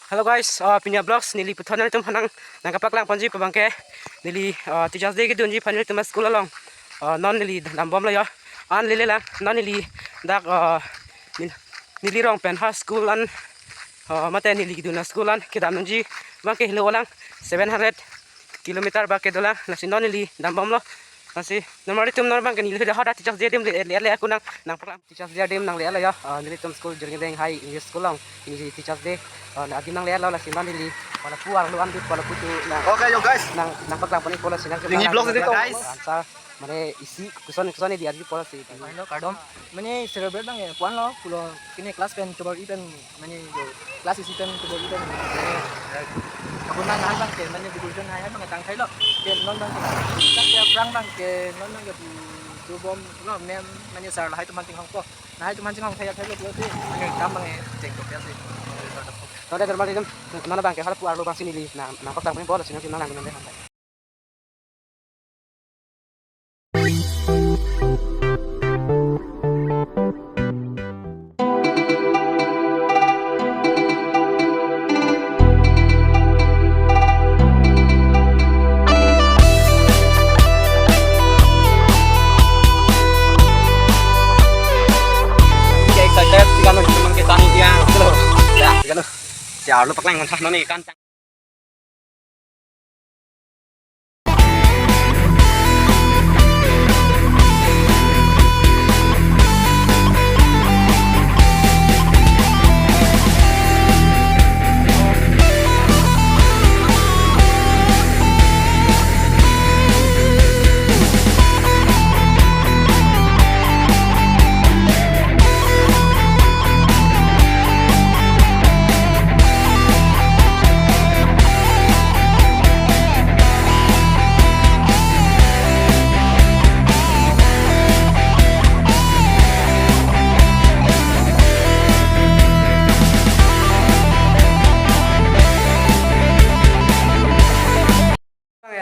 Hello guys, Pinya Vlogs nili puthana tum hanang nangkapaklang panji pabangke nili Teachers Day gitu nji panji tum school along non nili lambom la ya an lele lang non nili dak nili rong pen ha school an mate nili gitu na school an kidam nji bangke hilo lang 700 kilometer ba ke dola nasi non nili lambom lo nasi normally tum normal kan nili hada Teachers Day dim le aku nang paklang Teachers Day dim nang le la ya nili tum school jurgen deng high English school long ini Teachers Day adim nang lihat la siman dili wala puar lu andut wala putu na Okay yo guys, nang paklang pani pola sinang Ini vlog dito guys. Ansa mane isi kuson di adi pola si Hello kadom mane celebrate bang ya puan lo pulo kini kelas pen coba event mane yo kelas isi pen coba event aku nang bang ke mane division hai bang tang thai lo ke non bang ke tak perang bang ke non bang ke du bom lo mem mane sar hai teman ting hong ko na hai teman ting hong thai lo tu mane kam bang ceng ko ya sih tode normal idem mana bang ke hala puar lu bang sini li nang paklang pani pola sinang nang nang deh chào lu paklang ngon nó ni kan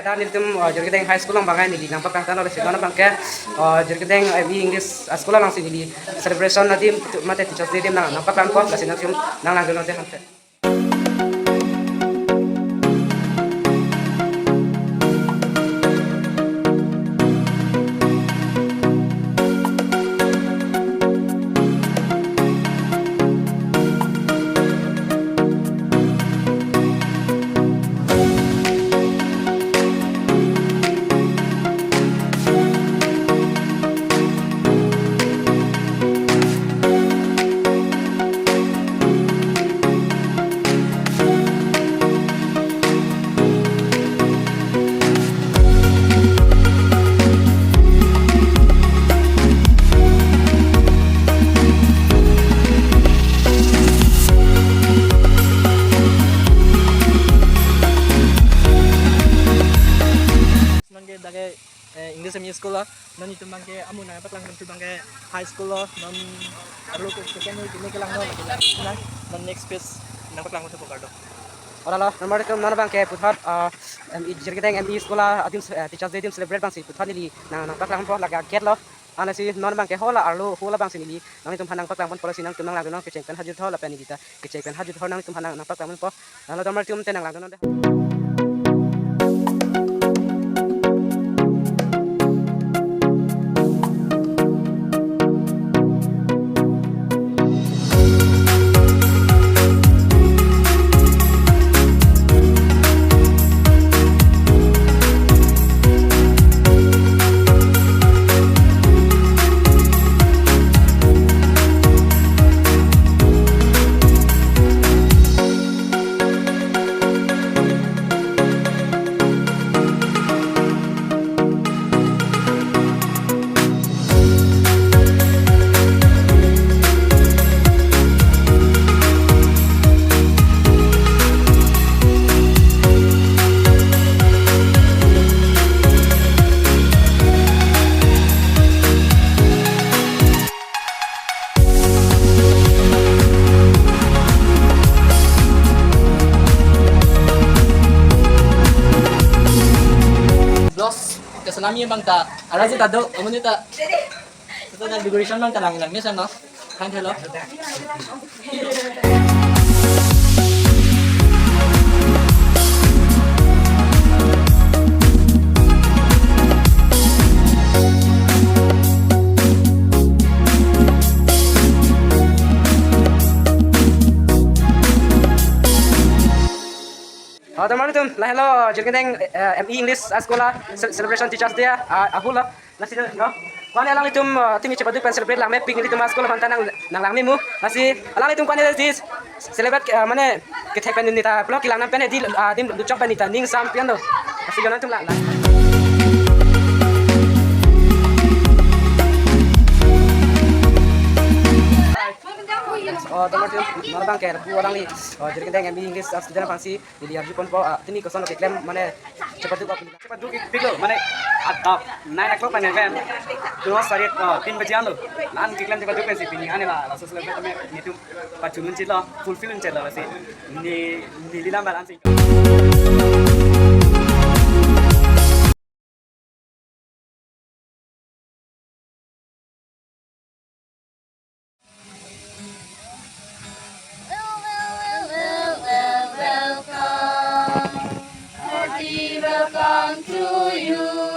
dan itu jadi high school lang bangai nili nampak kang tanah resiko nampak ke jadi English sekolah langsung nili celebration nanti mate Teachers Day nang nampak kang kos kasih nang nang nanti hantar English semi school lo non itu bang ke amun na paklang itu bang ke high school lo non perlu ke kini ke lang non next phase na paklang itu pokardo ora lo normal itu mana bang ke puthat jadi kita ME sekolah adim Teachers Day dim celebrate bang si puthat nili nang paklang po laga get lo ana si non bang ke hola arlo hola bang sinili nang itu hanang paklang pon polisi nang tumang lang nang ke cengpen hajut thola penili ta ke cengpen hajut thor nang itu hanang nang paklang po nang lo normal tum tenang lang nang Kesenami bang ta ara sih tado amun ta itu na decoration bang talang lang misan no kan hello Teman itu lah hello jadi kita MI English sekolah celebration Teachers Day aku lah nasi no kwan alang itu tim cepat tu celebrate lang mapping itu mas sekolah pantai nang lang mu nasi alang itu kwan itu celebrate mana kita pen ini ta blok kilang pen di tim lucok pen itu ning sampian lo nasi jonan itu lah teman itu orang kayak aku orang nih jadi kita yang MI English student pasti jadi harus pun ini kosan ke klaim mana cepat tu Pico, mana atap 9 o'clock mana kan? Terus hari 3 baju anu, an kiklan cepat juga sih pini ane lah, langsung selesai kami itu pacunun cila, fulfillin cila sih, ni lila malan sih. Welcome, hearty welcome to you.